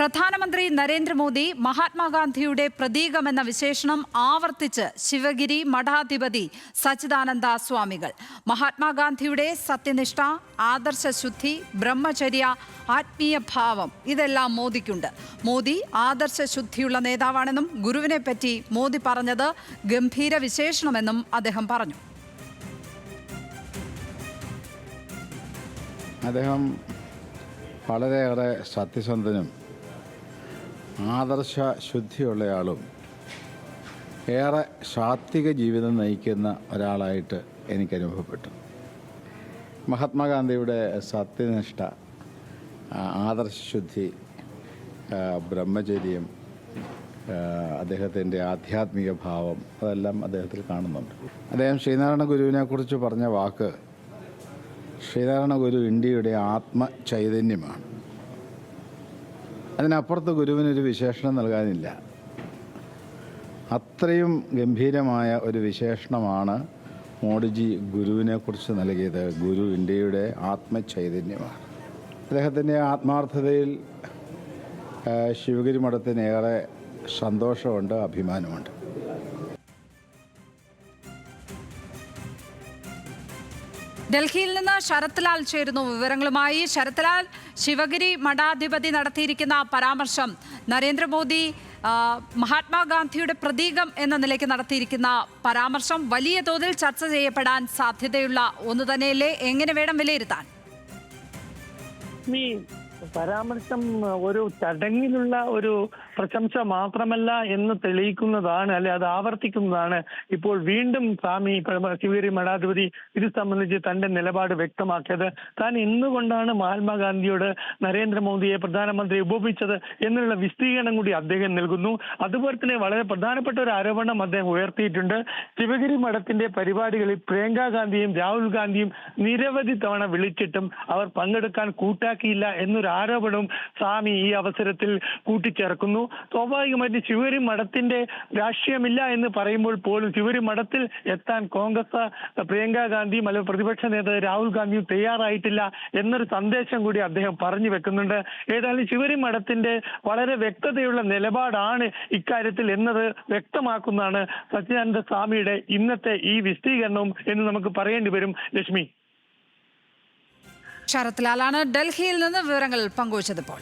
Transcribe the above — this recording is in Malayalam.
പ്രധാനമന്ത്രി നരേന്ദ്രമോദി മഹാത്മാഗാന്ധിയുടെ പ്രതീകമെന്ന വിശേഷണം ആവർത്തിച്ച് ശിവഗിരി മഠാധിപതി സച്ചിദാനന്ദ സ്വാമികൾ. മഹാത്മാഗാന്ധിയുടെ സത്യനിഷ്ഠ, ആദർശശുദ്ധി, ബ്രഹ്മചര്യ, ആത്മീയ ഭാവം ഇതെല്ലാം മോദിക്കുണ്ട്. മോദി ആദർശശുദ്ധിയുള്ള നേതാവാണെന്നും ഗുരുവിനെപ്പറ്റി മോദി പറഞ്ഞത് ഗംഭീര വിശേഷണമെന്നും അദ്ദേഹം പറഞ്ഞു. അദ്ദേഹം വളരെയേറെ സത്യസന്ധനും ആദർശ ശുദ്ധിയുള്ളയാളും ഏറെ സാത്വിക ജീവിതം നയിക്കുന്ന ഒരാളായിട്ട് എനിക്ക് അനുഭവപ്പെട്ടു. മഹാത്മാഗാന്ധിയുടെ സത്യനിഷ്ഠ, ആദർശശുദ്ധി, ബ്രഹ്മചര്യം, അദ്ദേഹത്തിൻ്റെ ആധ്യാത്മിക ഭാവം അതെല്ലാം അദ്ദേഹത്തിൽ കാണുന്നുണ്ട്. അദ്ദേഹം ശ്രീനാരായണ ഗുരുവിനെക്കുറിച്ച് പറഞ്ഞ വാക്ക്, ശ്രീനാരായണ ഗുരു ഇന്ത്യയുടെ ആത്മചൈതന്യമാണ്. അതിനപ്പുറത്ത് ഗുരുവിനൊരു വിശേഷണം നൽകാനില്ല. അത്രയും ഗംഭീരമായ ഒരു വിശേഷണമാണ് മോഡിജി ഗുരുവിനെക്കുറിച്ച് നൽകിയത്. ഗുരു ഇന്ത്യയുടെ ആത്മചൈതന്യമാണ്. അദ്ദേഹത്തിൻ്റെ ആത്മാർത്ഥതയിൽ ശിവഗിരി മഠത്തിന് ഏറെ സന്തോഷമുണ്ട്, അഭിമാനമുണ്ട്. ഡൽഹിയിൽ നിന്ന് ശരത് ലാൽ ചേരുന്നു വിവരങ്ങളുമായി. ശരത് ലാൽ, ശിവഗിരി മഠാധിപതി നടത്തിയിരിക്കുന്ന പരാമർശം, നരേന്ദ്രമോദി മഹാത്മാഗാന്ധിയുടെ പ്രതീകം എന്ന നിലയ്ക്ക് നടത്തിയിരിക്കുന്ന പരാമർശം വലിയ തോതിൽ ചർച്ച ചെയ്യപ്പെടാൻ സാധ്യതയുള്ള ഒന്ന് തന്നെയല്ലേ? എങ്ങനെ വേണം വിലയിരുത്താൻ? പരാമർശം ഒരു ചടങ്ങിലുള്ള ഒരു പ്രശംസ മാത്രമല്ല എന്ന് തെളിയിക്കുന്നതാണ്, അല്ലെ അത് ആവർത്തിക്കുന്നതാണ്. ഇപ്പോൾ വീണ്ടും സ്വാമി ശിവഗിരി മഠാധിപതി ഇത് സംബന്ധിച്ച് തന്റെ നിലപാട് വ്യക്തമാക്കിയത്. താൻ എന്തുകൊണ്ടാണ് മഹാത്മാഗാന്ധിയോട് നരേന്ദ്രമോദിയെ പ്രധാനമന്ത്രി ഉപമിച്ചത് എന്നുള്ള വിശദീകരണം കൂടി അദ്ദേഹം നൽകുന്നു. അതുപോലെ തന്നെ വളരെ പ്രധാനപ്പെട്ട ഒരു ആരോപണം അദ്ദേഹം ഉയർത്തിയിട്ടുണ്ട്. ശിവഗിരി മഠത്തിന്റെ പരിപാടികളിൽ പ്രിയങ്ക ഗാന്ധിയും രാഹുൽ ഗാന്ധിയും നിരവധി തവണ വിളിച്ചിട്ടും അവർ പങ്കെടുക്കാൻ കൂട്ടാക്കിയില്ല എന്നൊരു ആരോപണവും സ്വാമി ഈ അവസരത്തിൽ കൂട്ടിച്ചേർക്കുന്നു. സ്വാഭാവികമായിട്ട് ശിവഗിരി മഠത്തിന്റെ രാഷ്ട്രീയമില്ല എന്ന് പറയുമ്പോൾ പോലും ശിവഗിരി മഠത്തിൽ എത്താൻ കോൺഗ്രസ് പ്രിയങ്ക ഗാന്ധിയും അല്ലെങ്കിൽ പ്രതിപക്ഷ നേതാവ് രാഹുൽ ഗാന്ധിയും തയ്യാറായിട്ടില്ല എന്നൊരു സന്ദേശം കൂടി അദ്ദേഹം പറഞ്ഞു വെക്കുന്നുണ്ട്. ഏതായാലും ശിവഗിരി മഠത്തിന്റെ വളരെ വ്യക്തതയുള്ള നിലപാടാണ് ഇക്കാര്യത്തിൽ എന്നത് വ്യക്തമാക്കുന്നതാണ് സച്ചിദാനന്ദ സ്വാമിയുടെ ഇന്നത്തെ ഈ വിശദീകരണവും എന്ന് നമുക്ക് പറയേണ്ടി വരും. ലക്ഷ്മി, ശരത് ലാലാണ് ഡൽഹിയിൽ നിന്ന് വിവരങ്ങൾ പങ്കുവച്ചത്. ഇപ്പോൾ